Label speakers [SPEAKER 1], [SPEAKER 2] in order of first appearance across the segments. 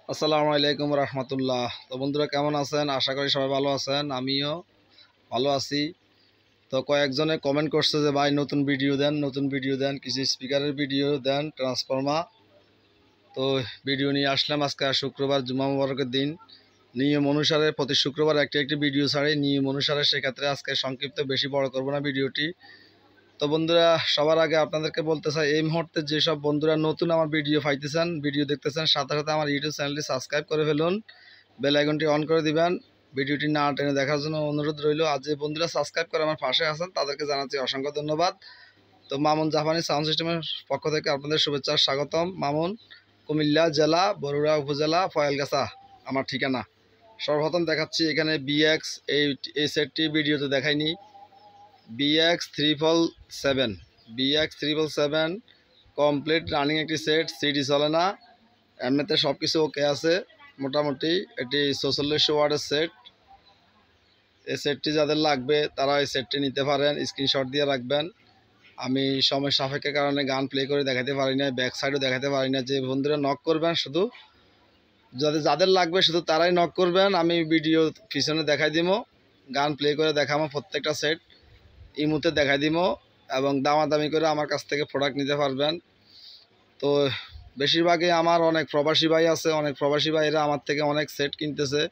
[SPEAKER 1] আসসালামু আলাইকুম রহমতুল্লাহ। তো বন্ধুরা কেমন আছেন? আশা করি সবাই ভালো আছেন, আমিও ভালো আছি। তো কয়েকজনে কমেন্ট করছে যে ভাই নতুন ভিডিও দেন, কিছু স্পিকারের ভিডিও দেন, ট্রান্সফর্মার। তো ভিডিও নিয়ে আসলাম আজকে শুক্রবার, জুমা মুবারকের দিন। নিয়ম অনুসারে প্রতি শুক্রবার একটি ভিডিও ছাড়ি, নিয়ম অনুসারে। সেক্ষেত্রে আজকে সংক্ষিপ্ত, বেশি বড় করব না ভিডিওটি। তো বন্ধুরা, সবার আগে আপনাদেরকে বলতে চাই, এই মুহূর্তে যেসব বন্ধুরা নতুন আমার ভিডিও পাইতেছেন, ভিডিও দেখতেছেন, সাথে সাথে আমার ইউটিউব চ্যানেলটি সাবস্ক্রাইব করে ফেলুন, বেল আইকনটি অন করে দিবেন। ভিডিওটি না টেনে দেখার জন্য অনুরোধ রইল। আর যে বন্ধুরা সাবস্ক্রাইব করে আমার পাশে আছেন তাদেরকে জানাচ্ছি অসংখ্য ধন্যবাদ। তো মামুন জাপানি সাউন্ড সিস্টেমের পক্ষ থেকে আপনাদের শুভেচ্ছা, স্বাগতম। মামুন, কুমিল্লা জেলা, বরুড়া উপজেলা, ফয়েলগাছা আমার ঠিকানা। সর্বপ্রথম দেখাচ্ছি এখানে বিএক্স, এই সেটটি ভিডিওতে দেখাইনি। BX777 কমপ্লিট রানিং একটি সেট, সিডি চলে না, এমনিতে সব কিছু ওকে আছে মোটামুটি। এটি 46 ওয়াটের সেট। এই সেটটি যাদের লাগবে তারা এই সেটটি নিতে পারেন, স্ক্রিনশট দিয়ে রাখবেন। আমি সময় সাপেক্ষের কারণে গান প্লে করে দেখাতে পারি না, ব্যাক সাইডও দেখাতে পারি না। যে বন্ধুরা নক করবেন, শুধু যাদের লাগবে শুধু তারাই নক করবেন, আমি ভিডিও পিছনে দেখাই দিব, গান প্লে করে দেখাবো, প্রত্যেকটা সেট ইমুতে দেখাই দিব, এবং দামাদামি করে আমার কাছ থেকে প্রোডাক্ট নিতে পারবেন। তো বেশিরভাগই আমার অনেক প্রবাসী ভাই আছে, অনেক প্রবাসী ভাইরা আমার থেকে অনেক সেট কিনতেছে।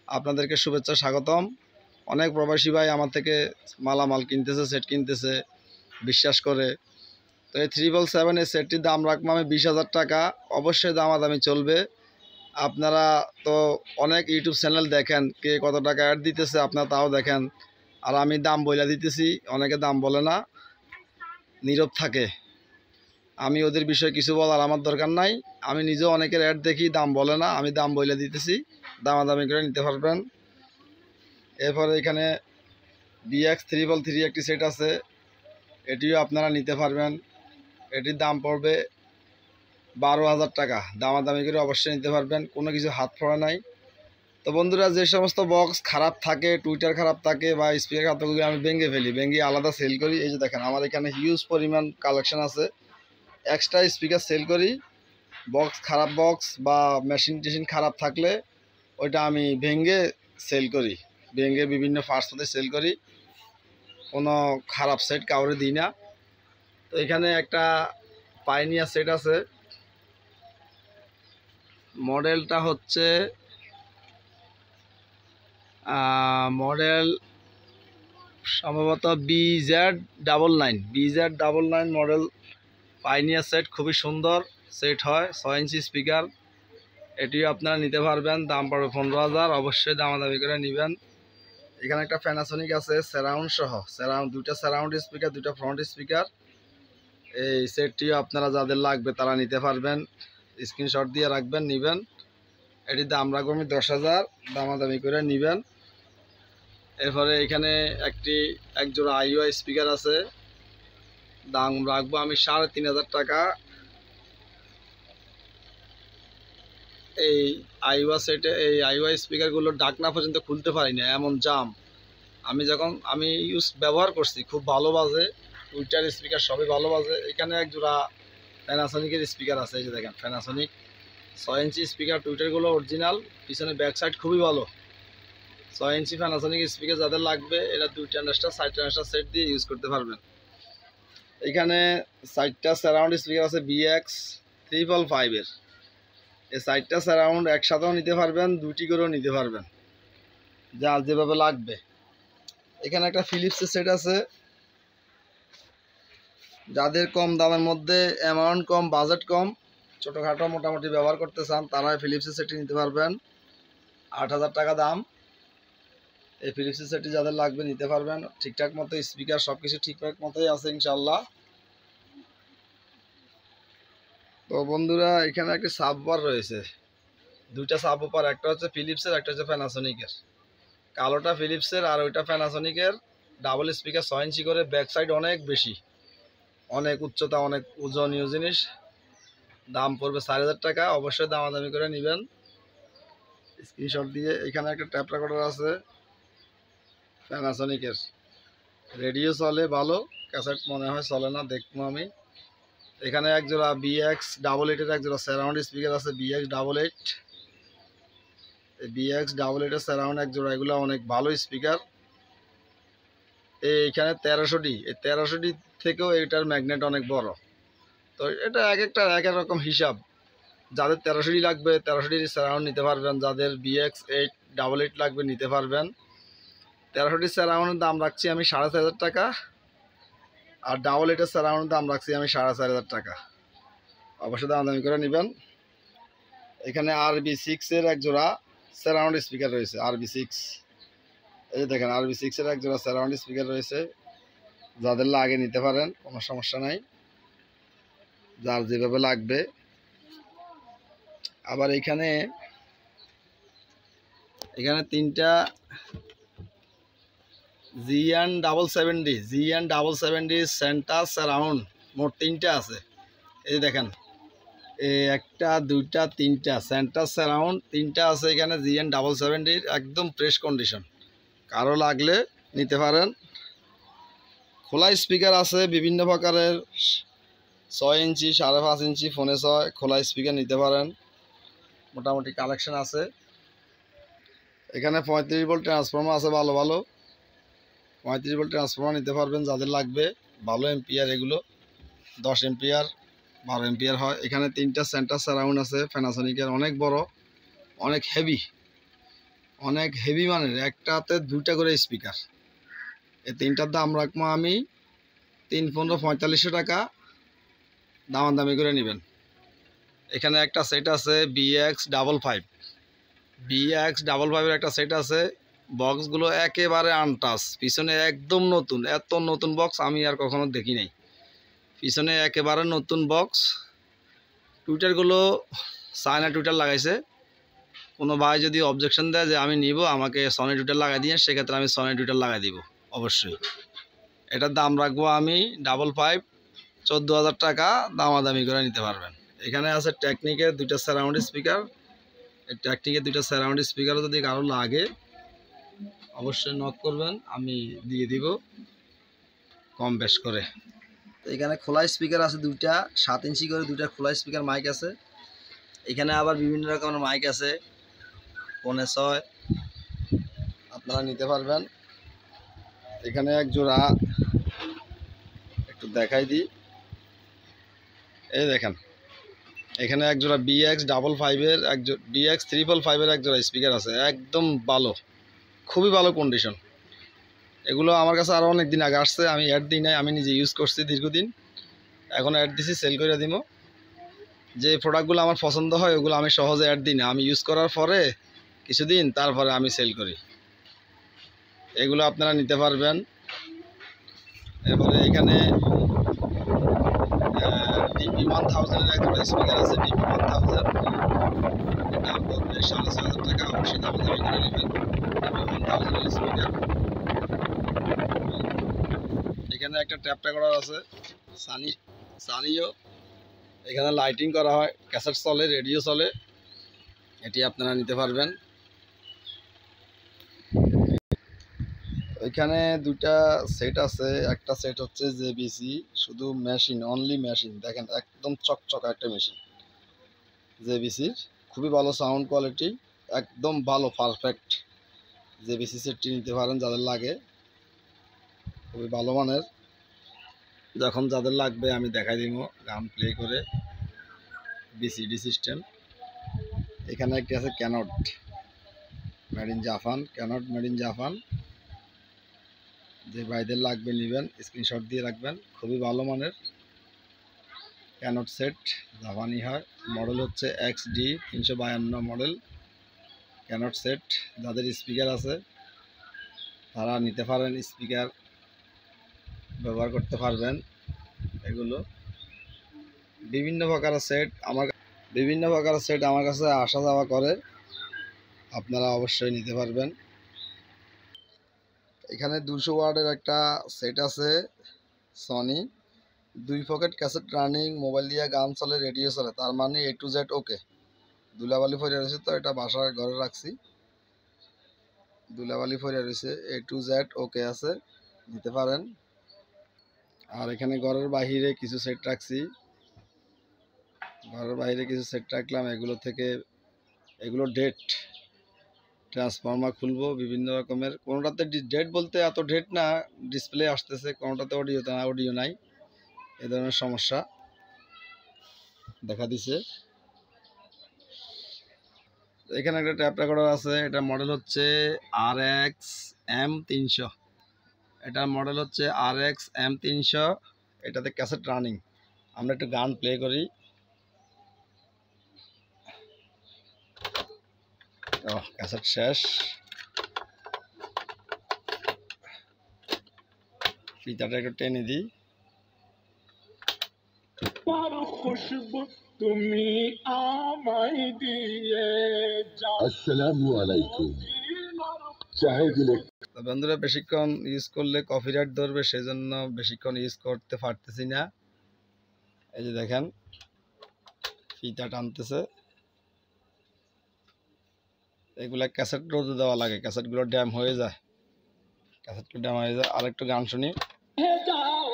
[SPEAKER 1] আপনাদেরকে শুভেচ্ছা, স্বাগতম। অনেক প্রবাসী ভাই আমার থেকে মালামাল কিনতেছে, সেট কিনতেছে বিশ্বাস করে। তো এই 777 এই সেটটির দাম রাখবো আমি 20,000 টাকা। অবশ্যই দামাদামি চলবে। আপনারা তো অনেক ইউটিউব চ্যানেল দেখেন, কে কত টাকা অ্যাড দিতেছে আপনারা তাও দেখেন, আর আমি দাম বইলা দিতেছি। অনেকে দাম বলে না, নীরব থাকে। আমি ওদের বিষয়ে কিছু বলার আমার দরকার নাই। আমি নিজেও অনেকের অ্যাড দেখি, দাম বলে না, আমি দাম বইলে দিতেছি, দামাদামি করে নিতে পারবেন। এরপরে এখানে BX333 একটি সেট আছে, এটিও আপনারা নিতে পারবেন। এটির দাম পড়বে 12,000 টাকা। দামাদামি করে অবশ্যই নিতে পারবেন, কোনো কিছু হাত পড়া নাই। তো বন্ধুরা, যে সমস্ত বক্স খারাপ থাকে, টুইটার খারাপ থাকে বা স্পিকার খারাপ থাকে, আমি ভেঙে ফেলি, ভেঙে আলাদা সেল করি। এই যে দেখেন, আমার এখানে হিউজ পরিমাণ কালেকশন আছে। এক্সট্রা স্পিকার সেল করি। বক্স বা মেশিন খারাপ থাকলে ওইটা আমি ভেঙে সেল করি, ভেঙে বিভিন্ন পার্টস মধ্যে সেল করি। কোনো খারাপ সেট কাউরে দিই না। তো এখানে একটা পাইনিয়ার সেট আছে, মডেলটা হচ্ছে মডেল সম্ভবত BZ99 মডেল পাইনিয়ার সেট। খুবই সুন্দর সেট হয়, 6 ইঞ্চি স্পিকার। এটিও আপনারা নিতে পারবেন, দাম পড়বে 15,000। অবশ্যই দামাদামি করে নেবেন। এখানে একটা প্যানাসোনিক আছে সারাউন্ড সহ, দুইটা সারাউন্ড স্পিকার, দুইটা ফ্রন্ট স্পিকার। এই সেটটিও আপনারা যাদের লাগবে তারা নিতে পারবেন, স্ক্রিনশট দিয়ে রাখবেন, নেবেন। এটির দাম রাখবো আমি 10,000, দামাদামি করে নেবেন। এরপরে এখানে এক জোড়া আইওয়াই স্পিকার আছে, দাম রাখবো আমি 3,500 টাকা। এই আইওয়াই স্পিকারগুলো ডাকনা পর্যন্ত খুলতে পারি না, এমন জাম। আমি ব্যবহার করছি, খুব ভালো বাজে, টুইটার স্পিকার সবই ভালো বাজে। এখানে এক জোড়া প্যানাসোনিকের স্পিকার আছে, এই যে দেখেন প্যানাসোনিক 6 ইঞ্চি স্পিকার, টুইটারগুলো অরিজিনাল, পিছনে ব্যাক সাইড খুবই ভালো। 6 ইঞ্চি প্যানাসোনিক স্পিকার যাদের লাগবে, এরা 2 ট্রানজিস্টার 4 ট্রানজিস্টার সেট দিয়ে ইউজ করতে পারবেন। এখানে 4টা সারাউন্ড স্পিকার আছে BX355 এর। এই 4টা সারাউন্ড একসাথেও নিতে পারবেন, 2টি করেও নিতে পারবেন, যার যেভাবে লাগবে। এখানে একটা ফিলিপসের সেট আছে, যাদের কম দামের মধ্যে, অ্যামাউন্ট কম, বাজেট কম, ছোটোখাটো মোটামুটি ব্যবহার করতে চান, তারা ফিলিপসের সেটটি নিতে পারবেন। 8,000 টাকা দাম। এই ফিলিপসের সেটটি যাদের লাগবে নিতে পারবেন। ঠিকঠাক মতো স্পিকার সব কিছু ঠিকঠাক মতোই আছে ইনশাল্লাহ। তো বন্ধুরা, এখানে একটি সাবওয়ার রয়েছে, দুইটা সাবওয়ার, একটা হচ্ছে ফিলিপসের, একটা হচ্ছে প্যানাসোনিকের। কালোটা ফিলিপসের আর ওইটা প্যানাসোনিকের। ডাবল স্পিকার, 6 ইঞ্চি করে, ব্যাক সাইড অনেক বেশি, অনেক উচ্চতা, অনেক ওজনীয় জিনিস। দাম পড়বে 4,000 টাকা। অবশ্যই দামাদামি করে নেবেন, স্ক্রিনশট দিয়ে। এখানে একটা ট্যাপ রেকর্ডার আছে প্যানাসোনিকের, রেডিও চলে ভালো, ক্যাসেট মনে হয় চলে না, দেখবো আমি। এখানে এক জোড়া BX88 এর এক জোড়া সারাউন্ড স্পিকার আছে, BX88। BX ডাবল এইটের সারাউন্ড এক জোড়া, এগুলো অনেক ভালো স্পিকার। এইখানে 1300D, এই 1300D থেকেও এটার ম্যাগনেট অনেক বড়। তো এটা এক একটা এক এক রকম হিসাব। যাদের 1300D লাগবে 1300D সারাউন্ড নিতে পারবেন, যাদের BX888 লাগবে নিতে পারবেন। 1300D সারাউন্ডের দাম রাখছি আমি 4500 টাকা, আর ডাবল এইটের সারাউন্ডের দাম রাখছি আমি 4500 টাকা। অবশ্যই দামাদামি করে নেবেন। এখানে RB6 এর এক জোড়া সারাউন্ড স্পিকার রয়েছে, RB6। এই যে দেখেন RB6 এর এক জোড়া সারাউন্ড স্পিকার রয়েছে, যাদের লাগে নিতে পারেন, কোনো সমস্যা নাই, যার যেভাবে লাগবে। আবার এখানে তিনটা GN770 সেন্টার সারাউন্ড, মোট তিনটা আছে। এই যে দেখেন, একটা দুইটা তিনটা সেন্টার সারাউন্ড তিনটা আছে এখানে GN770, একদম ফ্রেশ কন্ডিশন। কারো লাগলে নিতে পারেন। খোলা স্পিকার আছে বিভিন্ন প্রকারের, 6 ইঞ্চি 5.5 ইঞ্চি ফোনে 6 খোলা স্পিকার নিতে পারেন, মোটামুটি কালেকশন আছে। এখানে 35 ভোল্ট ট্রান্সফর্মার আছে, ভালো ভালো 35 ভোল্ট ট্রান্সফর্মার নিতে পারবেন যাদের লাগবে। ভালো এম্পিয়ার, এগুলো 10 এম্পিয়ার 12 এম্পিয়ার হয়। এখানে তিনটা সেন্টার সারাউন্ড আছে প্যানাসোনিকের, অনেক বড়, অনেক হেভি মানের, একটাতে দুইটা করে স্পিকার। এই তিনটার দাম রাখবো আমি 3-15-4500 টাকা, দামাদামি করে নেবেন। এখানে একটা সেট আছে BX55 এর একটা সেট আছে। বক্সগুলো একেবারে আনটাচ, পিছনে একদম নতুন, এত নতুন বক্স আমি আর কখনো দেখি নাই। পিছনে একেবারে নতুন বক্স, টুইটারগুলো চায়না টুইটার লাগাইছে। কোনো ভাই যদি অবজেকশন দেয় যে আমি নিব, আমাকে সনি টুইটার লাগাই দিয়ে, সেক্ষেত্রে আমি সনি টুইটার লাগাই দিব অবশ্যই। এটার দাম রাখবো আমি 14,000 টাকা, দামাদামি করে নিতে পারবেন। এখানে আছে টেকনিকের দুইটা সারাউন্ড স্পিকার। এই টেকনিকের দুইটা সারাউন্ড স্পিকারও যদি কারো লাগে অবশ্যই নক করবেন, আমি দিয়ে দিব কম বেশ করে। এখানে খোলা স্পিকার আছে দুইটা, 7 ইঞ্চি করে দুইটা খোলা স্পিকার মাইক আছে। এখানে আবার বিভিন্ন রকমের মাইক আছে, ফোনে 6 আপনারা নিতে পারবেন। এখানে এক জোড়া একটু দেখাই দিই, এই দেখেন এখানে এক জোড়া BX55 এর BX355 এর এক জোড়া স্পিকার আছে, একদম ভালো, খুবই ভালো কন্ডিশন। এগুলো আমার কাছে আরও অনেক দিন আগে আসছে, আমি অ্যাড দিই নাই, আমি নিজে ইউজ করছি দীর্ঘদিন, এখন অ্যাড দিছি, সেল করে দিব। যে প্রোডাক্টগুলো আমার পছন্দ হয় ওগুলো আমি সহজে অ্যাড দিই না, আমি ইউজ করার পরে কিছুদিন তারপরে আমি সেল করি। এগুলো আপনারা নিতে পারবেন। এরপরে এখানে DP1000 এর একটা স্পিকার আছে, DP1000 দাম পড়বে 6,500 টাকা, অবশ্যই দাম করে নেবেন। DP1000 এর স্পিকার। এখানে একটা ট্যাপ রেকর্ডার আছে সানিও, এখানে লাইটিং করা হয়, ক্যাসেট চলে, রেডিও চলে, এটি আপনারা নিতে পারবেন। এখানে দুইটা সেট আছে, একটা সেট হচ্ছে JBC, শুধু মেশিন, অনলি মেশিন, দেখেন একদম চকচকা একটা মেশিন JBCর, খুবই ভালো সাউন্ড কোয়ালিটি, একদম ভালো পারফেক্ট। JBC সেটটি নিতে পারেন যাদের লাগে, খুবই ভালো মানের। যখন যাদের লাগবে আমি দেখাই দিব গান প্লে করে, BCD সিস্টেম। এখানে একটি আছে ক্যানট মেড ইন জাপান, যে ভাইদের লাগবে নেবেন, স্ক্রিনশট দিয়ে রাখবেন, খুবই ভালো মানের ক্যানট সেট, জাপানি হয়, মডেল হচ্ছে XD 352 মডেল ক্যানট সেট। যাদের স্পিকার আছে তারা নিতে পারেন, স্পিকার ব্যবহার করতে পারবেন। এগুলো বিভিন্ন প্রকারের সেট আমার কাছে আসা যাওয়া করে, আপনারা অবশ্যই নিতে পারবেন। এখানে 200 ওয়াটের একটা সেট আছে Sony, 2 pocket cassette running, mobile দিয়ে গান চলে, রেডিও চলে, তার মানে A to Z ওকে। ধুলাবালি ফেরে রয়েছে তো এটা বাসার ঘরে রাখছি, ধুলাবালি ফেরে রয়েছে, A to Z ওকে আছে, নিতে পারেন। আর এখানে ঘরের বাহিরে কিছু সেট রাখছি, রাখলাম, এগুলো থেকে, এগুলো ডেট ট্রান্সফর্মার খুলবো বিভিন্ন রকমের। কোনোটাতে ডেট বলতে এত ডেট না, ডিসপ্লে আসতেছে, কোনোটাতে অডিও নাই, এ ধরনের সমস্যা দেখা দিছে। এখানে একটা ট্যাপ রেকর্ডার আছে, এটা মডেল হচ্ছে RX-M300। এটার মডেল হচ্ছে RX-M300। এটাতে ক্যাসেট রানিং। আমরা একটু গান প্লে করি। ক্যাসেট শেষ। ফিতাটা একটু টেনে দিই।
[SPEAKER 2] খুশবু তুমি আমায় দিয়ে যাও। আসসালামু আলাইকুম। চাহে দিলে
[SPEAKER 1] বন্ধুরা, বেশিক্ষণ ইউজ করলে কপিরাইট ধরবে, সেজন্য বেশিক্ষণ ইউজ করতে পারতেছি না। এই যে দেখেন ফিতা টানতেছে। এগুলা ক্যাসেট রোদে দেওয়া লাগে, ক্যাসেটগুলো ড্যাম হয়ে যায়, আরেকটু গান শুনি।
[SPEAKER 2] যাও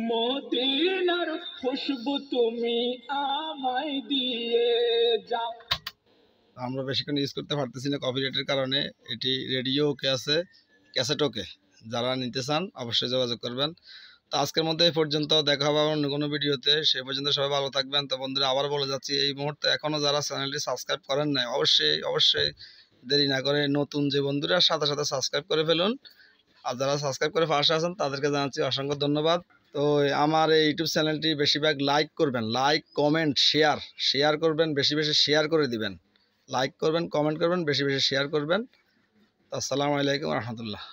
[SPEAKER 2] মদিনার খুশবু তুমি আমায় দিয়ে যাও।
[SPEAKER 1] আমরা বেশিক্ষণ ইউজ করতে পারতেছি না কপিরাইটের কারণে। এটি রেডিও ওকে আছে, ক্যাসেট ওকে। যারা নিতে চান অবশ্যই যোগাযোগ করবেন। তো আজকের মধ্যে এই পর্যন্ত, দেখা হবে অন্য কোনো ভিডিওতে। সেই পর্যন্ত সবাই ভালো থাকবেন। তো বন্ধুরা, আবার বলে যাচ্ছি, এই মুহূর্তে এখনও যারা চ্যানেলটি সাবস্ক্রাইব করেন নাই, অবশ্যই দেরি না করে নতুন যে বন্ধুরা সাথে সাথে সাবস্ক্রাইব করে ফেলুন। আর যারা সাবস্ক্রাইব করে পাশে আছেন তাদেরকে জানাচ্ছি অসংখ্য ধন্যবাদ। তো আমার এই ইউটিউব চ্যানেলটি বেশিরভাগ লাইক করবেন, লাইক কমেন্ট শেয়ার করবেন, বেশি বেশি শেয়ার করে দিবেন। লাইক করবেন, কমেন্ট করবেন, বেশি বেশি শেয়ার করবেন। আসসালামু আলাইকুম রহমতুল্লাহ।